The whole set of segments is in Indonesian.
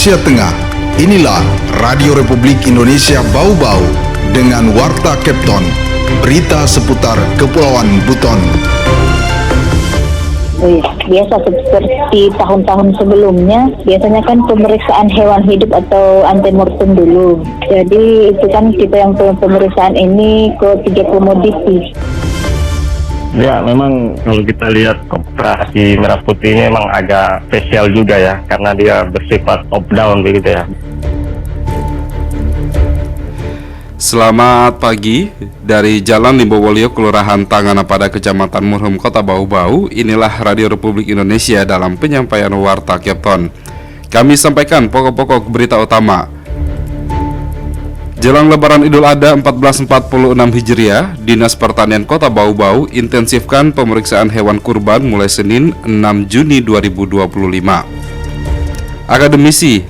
Indonesia Tengah. Inilah Radio Republik Indonesia Bau-Bau dengan Warta Kepton, berita seputar Kepulauan Buton. Biasa seperti tahun-tahun sebelumnya, biasanya kan pemeriksaan hewan hidup atau antemortem dulu. Jadi itu kan kita yang pemeriksaan ini ke 3 komoditi. Ya, memang kalau kita lihat operasi Merah Putih ini memang agak spesial juga ya, karena dia bersifat top down begitu ya. Selamat pagi dari Jalan Limbowolio, Kelurahan Tanganapada, Kecamatan Murhum, Kota Bau-Bau. Inilah Radio Republik Indonesia dalam penyampaian Warta Kepton. Kami sampaikan pokok-pokok berita utama. Jelang Lebaran Idul Adha 1446 Hijriah, Dinas Pertanian Kota Bau-Bau intensifkan pemeriksaan hewan kurban mulai Senin 6 Juni 2025. Akademisi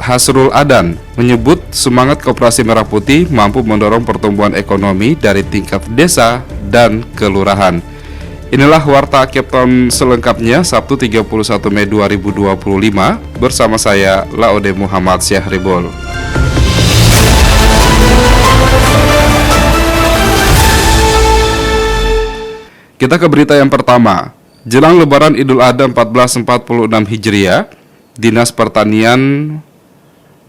Hasrul Adan menyebut semangat Koperasi Merah Putih mampu mendorong pertumbuhan ekonomi dari tingkat desa dan kelurahan. Inilah Warta Kepton selengkapnya Sabtu 31 Mei 2025 bersama saya Laode Muhammad Syahribul. Kita ke berita yang pertama. Jelang Lebaran Idul Adha 1446 Hijriah, Dinas Pertanian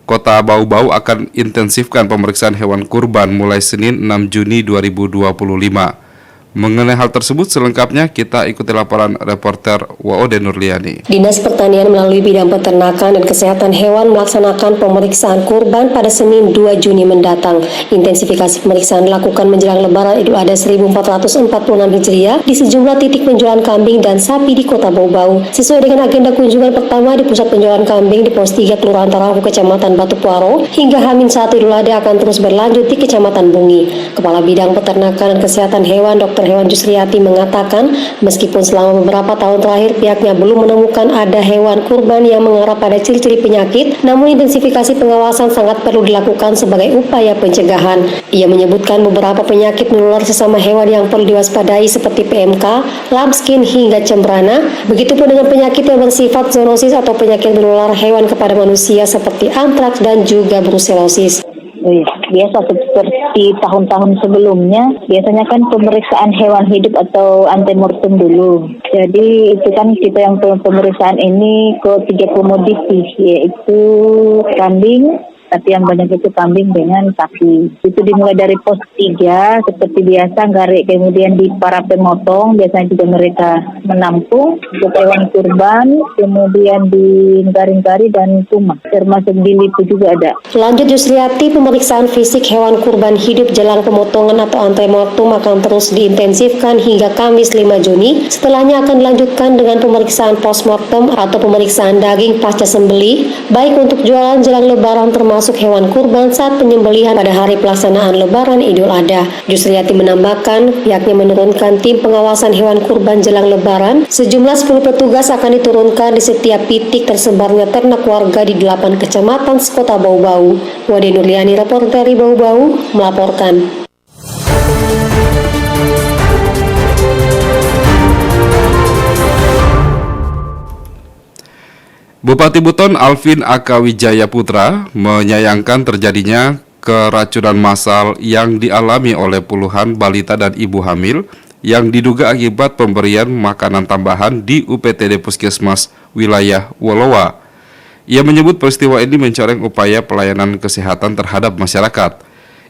Kota Bau-Bau akan intensifkan pemeriksaan hewan kurban mulai Senin 6 Juni 2025. Mengenai hal tersebut selengkapnya kita ikuti laporan reporter Waode Nurliani. Dinas Pertanian melalui Bidang Peternakan dan Kesehatan Hewan melaksanakan pemeriksaan kurban pada Senin 2 Juni mendatang. Intensifikasi pemeriksaan dilakukan menjelang Lebaran Idul Adha 1446 Hijriah di sejumlah titik penjualan kambing dan sapi di Kota Bau-Bau. Sesuai dengan agenda kunjungan pertama di pusat penjualan kambing di Pos 3 Kelurahan Tarahu, Kecamatan Batu Puaro, hingga H-1 Idul Adha akan terus berlanjut di Kecamatan Bungi. Kepala Bidang Peternakan dan Kesehatan Hewan Dr. Hewan Jusriati mengatakan, meskipun selama beberapa tahun terakhir pihaknya belum menemukan ada hewan kurban yang mengarah pada ciri-ciri penyakit, namun intensifikasi pengawasan sangat perlu dilakukan sebagai upaya pencegahan. Ia menyebutkan beberapa penyakit menular sesama hewan yang perlu diwaspadai seperti PMK, lambskin hingga cembrana. Begitupun dengan penyakit yang bersifat zoonosis atau penyakit menular hewan kepada manusia seperti antraks dan juga brusellosis. Biasa seperti tahun-tahun sebelumnya, biasanya kan pemeriksaan hewan hidup atau antemortem dulu. Jadi itu kan kita yang pemeriksaan ini ke 3 komoditi, yaitu kambing, tapi yang banyak itu kambing dengan sapi. Itu dimulai dari pos 3 seperti biasa, Garek, kemudian di para pemotong biasanya juga mereka menampung untuk hewan kurban, kemudian di Garing-Gari dan Tuma, termasuk di Lipu juga ada. Lanjut Jusriati, pemeriksaan fisik hewan kurban hidup jelang pemotongan atau antemortem akan terus diintensifkan hingga Kamis 5 Juni. Setelahnya akan dilanjutkan dengan pemeriksaan postmortem atau pemeriksaan daging pasca sembelih, baik untuk jualan jelang Lebaran termasuk hewan kurban saat penyembelihan pada hari pelaksanaan Lebaran Idul Adha. Jusriati menambahkan pihaknya menurunkan tim pengawasan hewan kurban jelang Lebaran. Sejumlah 10 petugas akan diturunkan di setiap titik tersebarnya ternak warga di 8 kecamatan sekota Bau-Bau. Wade Nurliani, reporter dari Bau-Bau, melaporkan. Bupati Buton Alvin Akawijaya Putra menyayangkan terjadinya keracunan massal yang dialami oleh puluhan balita dan ibu hamil yang diduga akibat pemberian makanan tambahan di UPTD Puskesmas wilayah Wolowa. Ia menyebut peristiwa ini mencoreng upaya pelayanan kesehatan terhadap masyarakat.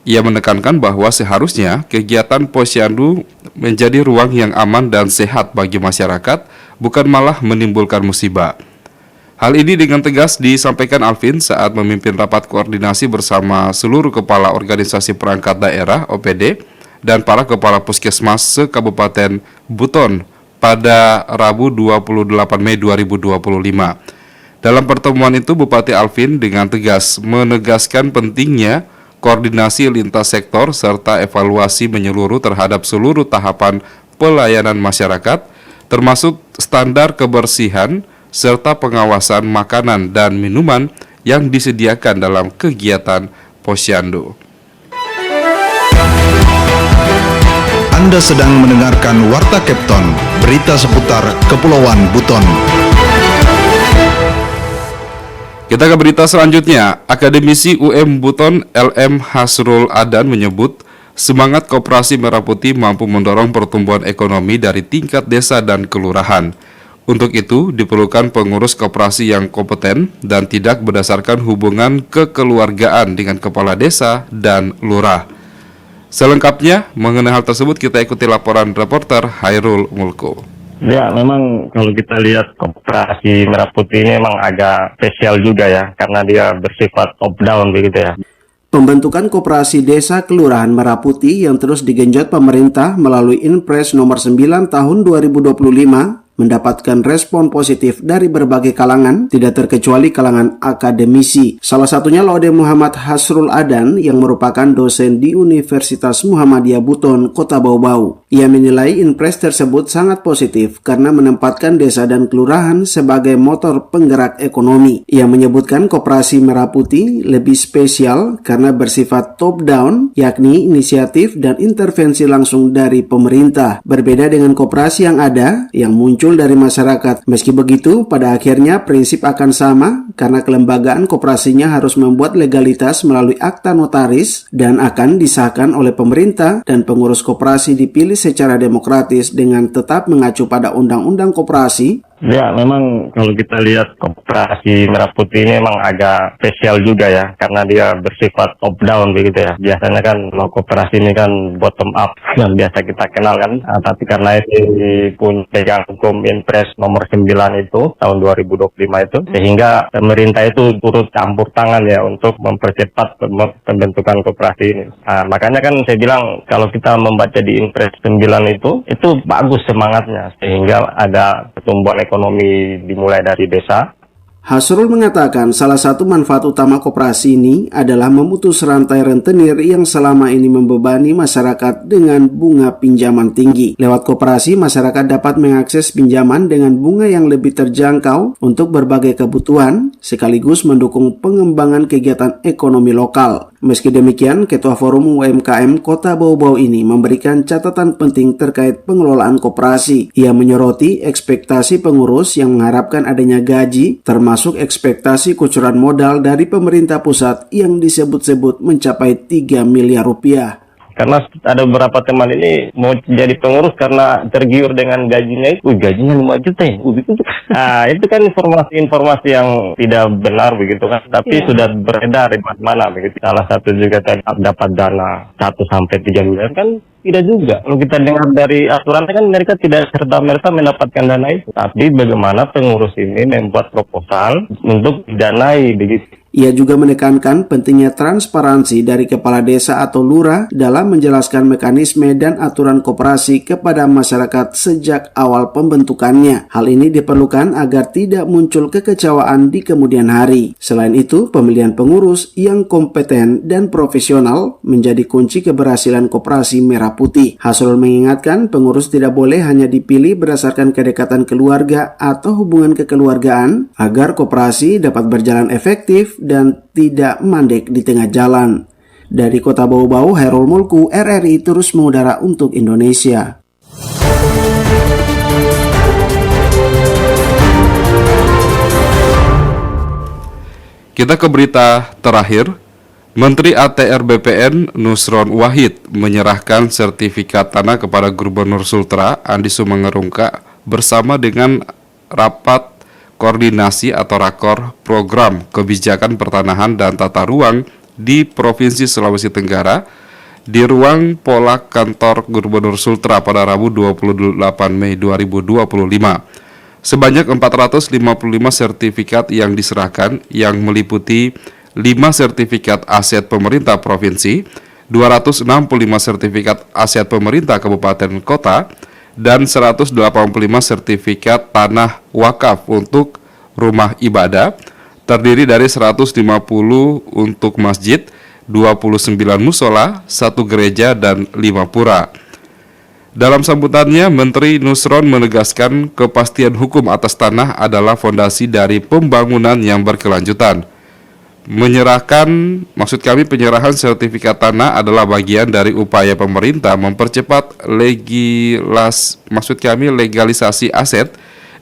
Ia menekankan bahwa seharusnya kegiatan posyandu menjadi ruang yang aman dan sehat bagi masyarakat, bukan malah menimbulkan musibah. Hal ini dengan tegas disampaikan Alvin saat memimpin rapat koordinasi bersama seluruh kepala organisasi perangkat daerah (OPD) dan para kepala puskesmas se-Kabupaten Buton pada Rabu 28 Mei 2025. Dalam pertemuan itu, Bupati Alvin dengan tegas menegaskan pentingnya koordinasi lintas sektor serta evaluasi menyeluruh terhadap seluruh tahapan pelayanan masyarakat, termasuk standar kebersihan serta pengawasan makanan dan minuman yang disediakan dalam kegiatan posyandu. Anda sedang mendengarkan Warta Kepton, berita seputar Kepulauan Buton. Kita ke berita selanjutnya. Akademisi UM Buton LM Hasrul Adan menyebut semangat Koperasi Merah Putih mampu mendorong pertumbuhan ekonomi dari tingkat desa dan kelurahan. Untuk itu diperlukan pengurus koperasi yang kompeten dan tidak berdasarkan hubungan kekeluargaan dengan kepala desa dan lurah. Selengkapnya mengenai hal tersebut kita ikuti laporan reporter Hairul Mulko. Ya, memang kalau kita lihat Koperasi Merah Putih ini memang agak spesial juga ya, karena dia bersifat top down begitu ya. Pembentukan Koperasi Desa Kelurahan Merah Putih yang terus digenjot pemerintah melalui Inpres nomor 9 tahun 2025 mendapatkan respon positif dari berbagai kalangan, tidak terkecuali kalangan akademisi. Salah satunya Laude Muhammad Hasrul Adan yang merupakan dosen di Universitas Muhammadiyah Buton, Kota Bau-Bau. Ia menilai Inpres tersebut sangat positif karena menempatkan desa dan kelurahan sebagai motor penggerak ekonomi. Ia menyebutkan Koperasi Merah Putih lebih spesial karena bersifat top-down, yakni inisiatif dan intervensi langsung dari pemerintah. Berbeda dengan koperasi yang ada, yang muncul dari masyarakat. Meski begitu, pada akhirnya prinsip akan sama karena kelembagaan koperasinya harus membuat legalitas melalui akta notaris dan akan disahkan oleh pemerintah dan pengurus koperasi dipilih secara demokratis dengan tetap mengacu pada Undang-Undang Koperasi. Ya, memang kalau kita lihat Koperasi Merah Putih ini memang agak spesial juga ya, karena dia bersifat top down begitu ya. Biasanya kan kalau koperasi ini kan bottom up yang biasa kita kenal kan, tapi karena ini pun pegang hukum Inpres nomor 9 itu tahun 2025 itu, sehingga pemerintah itu turut campur tangan ya untuk mempercepat pembentukan koperasi ini. Nah, makanya kan saya bilang kalau kita membaca di Inpres 9 itu bagus semangatnya, sehingga ada pertumbuhan ekonomi dimulai dari desa. Hasrul mengatakan salah satu manfaat utama koperasi ini adalah memutus rantai rentenir yang selama ini membebani masyarakat dengan bunga pinjaman tinggi. Lewat koperasi, masyarakat dapat mengakses pinjaman dengan bunga yang lebih terjangkau untuk berbagai kebutuhan, sekaligus mendukung pengembangan kegiatan ekonomi lokal. Meski demikian, Ketua Forum UMKM Kota Bau-Bau ini memberikan catatan penting terkait pengelolaan koperasi. Ia menyoroti ekspektasi pengurus yang mengharapkan adanya gaji, termasuk ekspektasi kucuran modal dari pemerintah pusat yang disebut-sebut mencapai 3 miliar rupiah. Karena ada beberapa teman ini mau jadi pengurus karena tergiur dengan gajinya itu, gajinya 5 juta ya. Nah, itu kan informasi yang tidak benar begitu kan. Tapi sudah beredar di mana-mana begitu. Salah satu juga dapat dana 1 sampai 3 miliar kan tidak juga. Kalau kita dengar dari aturan kan mereka tidak serta-merta mendapatkan dana itu. Tapi bagaimana pengurus ini membuat proposal untuk didanai begitu. Ia juga menekankan pentingnya transparansi dari kepala desa atau lurah dalam menjelaskan mekanisme dan aturan koperasi kepada masyarakat sejak awal pembentukannya. Hal ini diperlukan agar tidak muncul kekecewaan di kemudian hari. Selain itu, pemilihan pengurus yang kompeten dan profesional menjadi kunci keberhasilan Koperasi Merah Putih. Hasrul mengingatkan pengurus tidak boleh hanya dipilih berdasarkan kedekatan keluarga atau hubungan kekeluargaan agar koperasi dapat berjalan efektif dan tidak mandek di tengah jalan. Dari Kota Bau-Bau, Hairul Mulku, RRI terus mengudara untuk Indonesia. Kita ke berita terakhir. Menteri ATR BPN Nusron Wahid menyerahkan sertifikat tanah kepada Gubernur Sultra Andi Sumangerungka bersama dengan rapat koordinasi atau rakor program kebijakan pertanahan dan tata ruang di Provinsi Sulawesi Tenggara di ruang Polak kantor Gubernur Sultra pada Rabu 28 Mei 2025. Sebanyak 455 sertifikat yang diserahkan yang meliputi 5 sertifikat aset pemerintah provinsi, 265 sertifikat aset pemerintah kabupaten kota, dan 185 sertifikat tanah wakaf untuk rumah ibadah, terdiri dari 150 untuk masjid, 29 musola, 1 gereja, dan 5 pura. Dalam sambutannya, Menteri Nusron menegaskan kepastian hukum atas tanah adalah fondasi dari pembangunan yang berkelanjutan. Penyerahan sertifikat tanah adalah bagian dari upaya pemerintah mempercepat legalisasi aset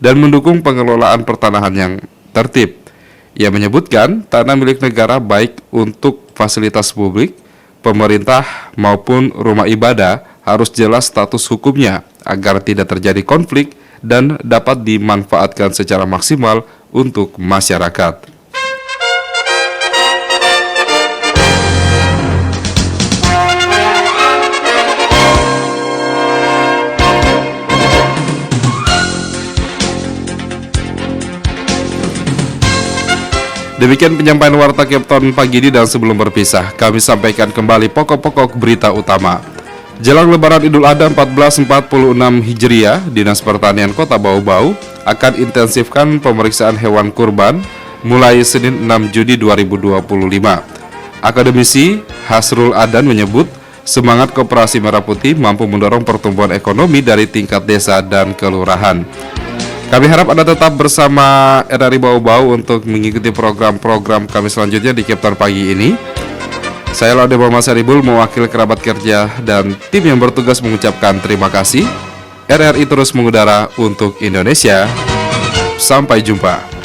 dan mendukung pengelolaan pertanahan yang tertib. Ia menyebutkan tanah milik negara baik untuk fasilitas publik, pemerintah maupun rumah ibadah harus jelas status hukumnya agar tidak terjadi konflik dan dapat dimanfaatkan secara maksimal untuk masyarakat. Demikian penyampaian Warta Kepton pagi ini, dan sebelum berpisah, kami sampaikan kembali pokok-pokok berita utama. Jelang Lebaran Idul Adha 1446 Hijriah, Dinas Pertanian Kota Bau-Bau akan intensifkan pemeriksaan hewan kurban mulai Senin 6 Juni 2025. Akademisi Hasrul Adan menyebut semangat Koperasi Merah Putih mampu mendorong pertumbuhan ekonomi dari tingkat desa dan kelurahan. Kami harap Anda tetap bersama RRI Bau-Bau untuk mengikuti program-program kami selanjutnya di Kepton pagi ini. Saya Laude Muhammad Saribul, mewakili kerabat kerja dan tim yang bertugas mengucapkan terima kasih. RRI terus mengudara untuk Indonesia. Sampai jumpa.